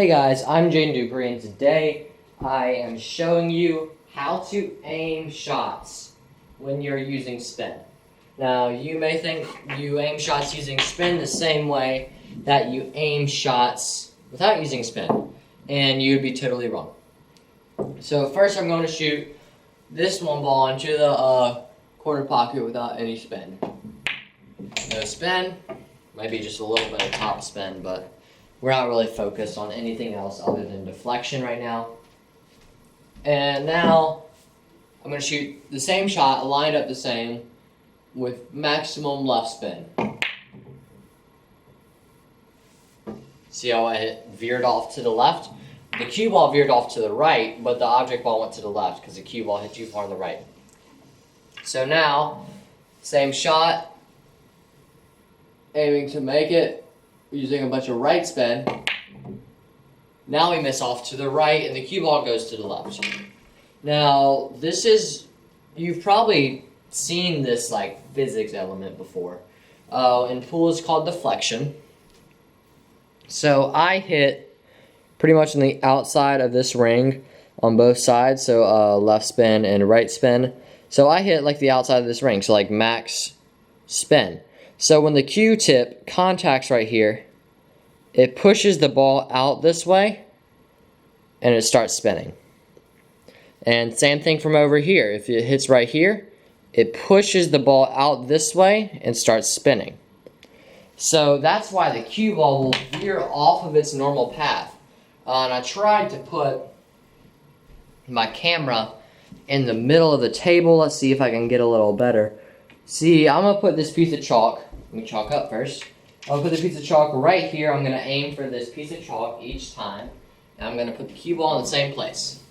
Hey guys, I'm Dupree, and today I am showing you how to aim shots when you're using spin. Now, you may think you aim shots using spin the same way that you aim shots without using spin, and you'd be totally wrong. So first I'm going to shoot this one ball into the corner pocket without any spin. No spin, maybe just a little bit of top spin, but we're not really focused on anything else other than deflection right now. And now I'm going to shoot the same shot, lined up the same, with maximum left spin. See how I veered off to the left? The cue ball veered off to the right, but the object ball went to the left because the cue ball hit too far on the right. So now, same shot, aiming to make it, using a bunch of right spin. Now we miss off to the right and the cue ball goes to the left. Now this is, you've probably seen this like physics element before. In pool it's called deflection. So I hit pretty much on the outside of this ring on both sides, so left spin and right spin. So I hit like the outside of this ring, so like max spin. So when the cue tip contacts right here, it pushes the ball out this way and it starts spinning. And same thing from over here. If it hits right here, it pushes the ball out this way and starts spinning. So that's why the cue ball will veer off of its normal path. And I tried to put my camera in the middle of the table. Let's see if I can get a little better. See, I'm going to put this piece of chalk. Let me chalk up first. I'll put the piece of chalk right here. I'm going to aim for this piece of chalk each time. And I'm going to put the cue ball in the same place.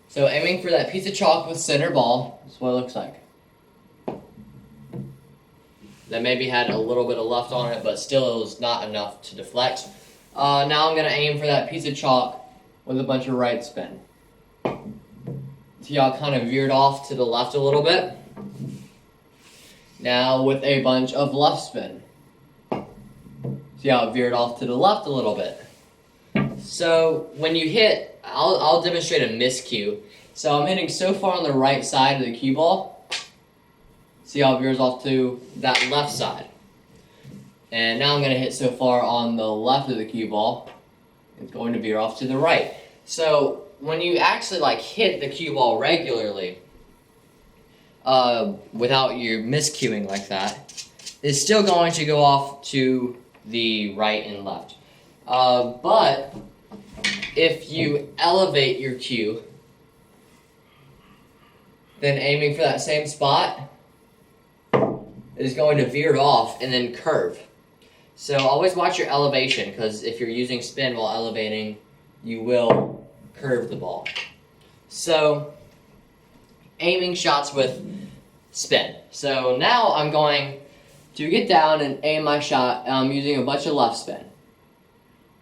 So aiming for that piece of chalk with center ball. That's what it looks like. That maybe had a little bit of left on it, but still it was not enough to deflect. Now I'm going to aim for that piece of chalk with a bunch of right spin. See how I kind of veered off to the left a little bit? Now with a bunch of left spin. See how it veered off to the left a little bit. So when you hit, I'll demonstrate a miscue. So I'm hitting so far on the right side of the cue ball. See how it veers off to that left side. And now I'm going to hit so far on the left of the cue ball, it's going to veer off to the right. So when you actually like hit the cue ball regularly, without you miscuing like that, it's still going to go off to the right and left. But if you elevate your cue, then aiming for that same spot is going to veer off and then curve. So always watch your elevation, because if you're using spin while elevating, you will curve the ball. So aiming shots with spin. So now I'm going to get down and aim my shot. I'm using a bunch of left spin.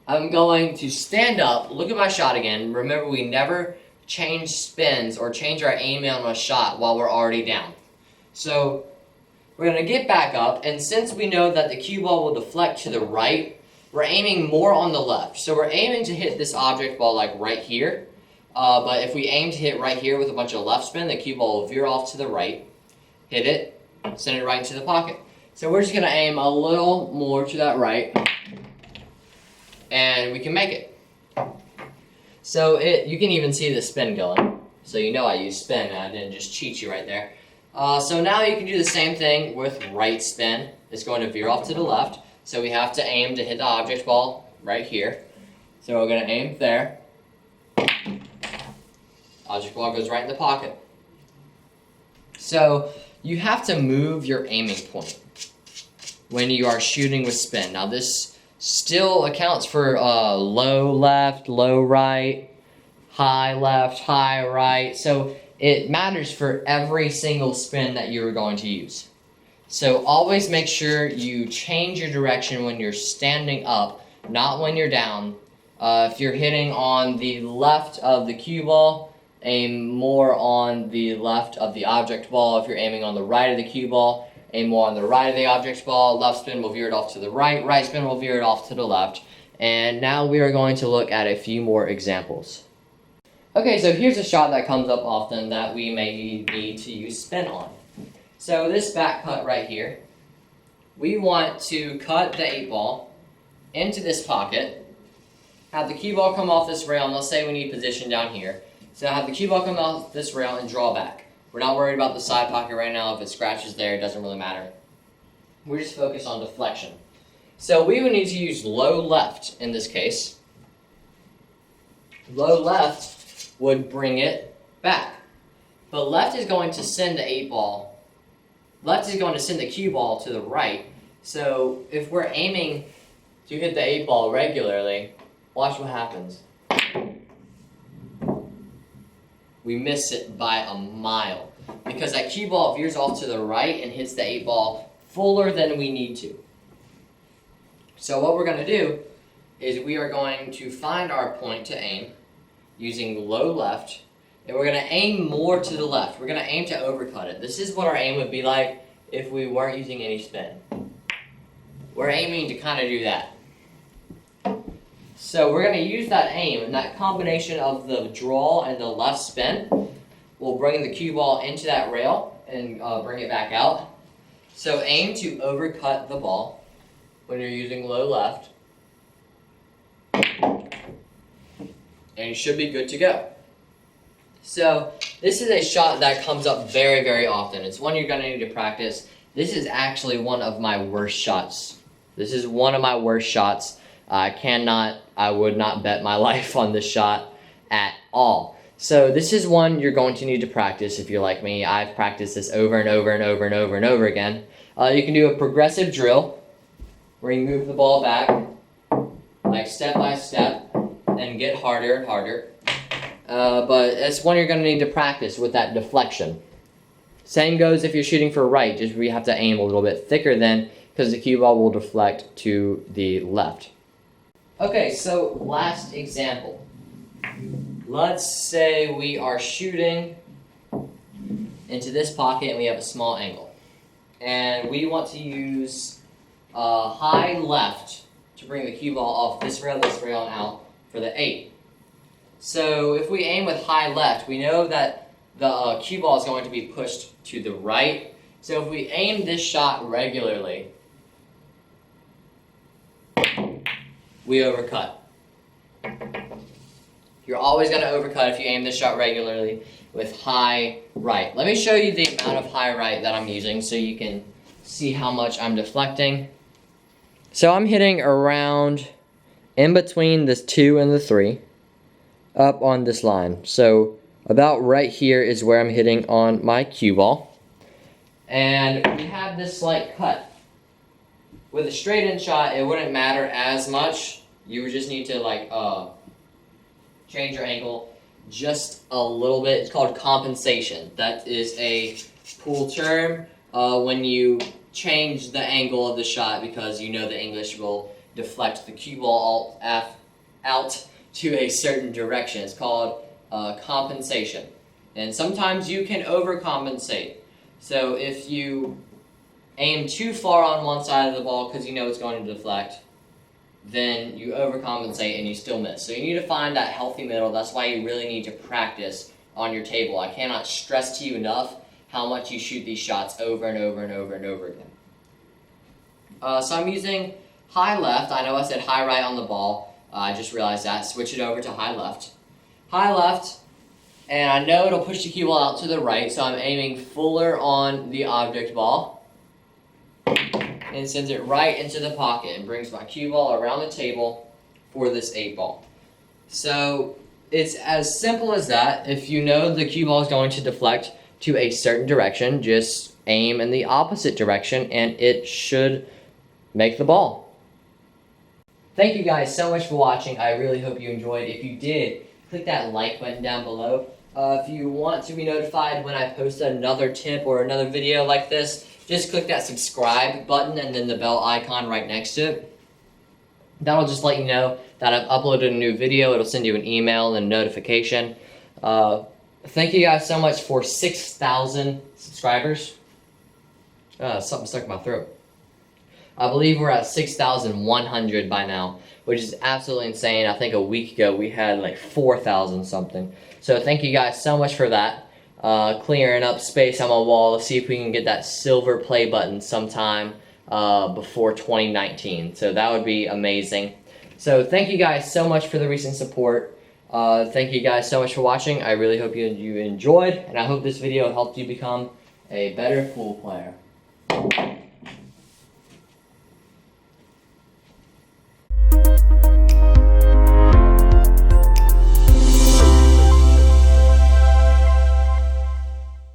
I'm going to stand up, look at my shot again. Remember, we never change spins or change our aim on a shot while we're already down. So we're going to get back up, and since we know that the cue ball will deflect to the right, we're aiming more on the left. So we're aiming to hit this object ball like right here. But if we aim to hit right here with a bunch of left spin, the cue ball will veer off to the right, hit it, send it right into the pocket. So we're just going to aim a little more to that right, and we can make it. So you can even see the spin going. So you know I used spin, and I didn't just cheat you right there. So now you can do the same thing with right spin. It's going to veer off to the left. So we have to aim to hit the object ball right here. So we're going to aim there. Object ball goes right in the pocket. So you have to move your aiming point when you are shooting with spin. Now this still accounts for low left, low right, high left, high right. So it matters for every single spin that you are going to use. So always make sure you change your direction when you're standing up, not when you're down. If you're hitting on the left of the cue ball, aim more on the left of the object ball. If you're aiming on the right of the cue ball, aim more on the right of the object ball. Left spin will veer it off to the right. Right spin will veer it off to the left. And now we are going to look at a few more examples. Okay, so here's a shot that comes up often that we may need to use spin on. So this back cut right here, we want to cut the 8-ball into this pocket, have the cue ball come off this rail, and let's say we need position down here. So have the cue ball come off this rail and draw back. We're not worried about the side pocket right now. If it scratches there, it doesn't really matter. We're just focused on deflection. So we would need to use low left in this case. Low left would bring it back. But left is going to send the 8-ball. Left is going to send the cue ball to the right. So if we're aiming to hit the 8-ball regularly, watch what happens. We miss it by a mile because that cue ball veers off to the right and hits the 8-ball fuller than we need to. So what we're going to do is we are going to find our point to aim using low left, and we're going to aim more to the left. We're going to aim to overcut it. This is what our aim would be like if we weren't using any spin. We're aiming to kind of do that. So we're going to use that aim, and that combination of the draw and the left spin will bring the cue ball into that rail and bring it back out. So aim to overcut the ball when you're using low left, and you should be good to go. So this is a shot that comes up very, very often. It's one you're going to need to practice. This is actually one of my worst shots. This is one of my worst shots. I would not bet my life on this shot at all. So this is one you're going to need to practice if you're like me. I've practiced this over and over and over and over and over again. You can do a progressive drill where you move the ball back, like step by step, and get harder and harder. But it's one you're going to need to practice with that deflection. Same goes if you're shooting for right, just we have to aim a little bit thicker then, because the cue ball will deflect to the left. Okay, so last example. Let's say we are shooting into this pocket and we have a small angle. And we want to use high left to bring the cue ball off this rail, and out for the 8. So if we aim with high left, we know that the cue ball is going to be pushed to the right. So if we aim this shot regularly, we overcut. You're always going to overcut if you aim this shot regularly with high right. Let me show you the amount of high right that I'm using so you can see how much I'm deflecting. So I'm hitting around in between this 2 and the 3 up on this line. So about right here is where I'm hitting on my cue ball. And we have this slight cut. With a straight-in shot, it wouldn't matter as much. You would just need to change your angle just a little bit. It's called compensation. That is a cool term when you change the angle of the shot because you know the English will deflect the cue ball out to a certain direction. It's called compensation. And sometimes you can overcompensate. So if you aim too far on one side of the ball because you know it's going to deflect, then you overcompensate and you still miss. So you need to find that healthy middle. That's why you really need to practice on your table. I cannot stress to you enough how much you shoot these shots over and over and over and over again. So I'm using high left. I know I said high right on the ball. I just realized that. Switch it over to high left. High left, and I know it'll push the cue ball out to the right, so I'm aiming fuller on the object ball. And sends it right into the pocket and brings my cue ball around the table for this 8-ball. So it's as simple as that. If you know the cue ball is going to deflect to a certain direction, just aim in the opposite direction and it should make the ball. Thank you guys so much for watching. I really hope you enjoyed. If you did, click that like button down below. If you want to be notified when I post another tip or another video like this, just click that subscribe button and then the bell icon right next to it. That'll just let you know that I've uploaded a new video. It'll send you an email and a notification. Thank you guys so much for 6,000 subscribers. Something stuck in my throat. I believe we're at 6,100 by now, which is absolutely insane. I think a week ago we had like 4,000 something. So thank you guys so much for that. Clearing up space on my wall. Let's see if we can get that silver play button sometime before 2019. So that would be amazing. So thank you guys so much for the recent support. Thank you guys so much for watching. I really hope you enjoyed, and I hope this video helped you become a better pool player.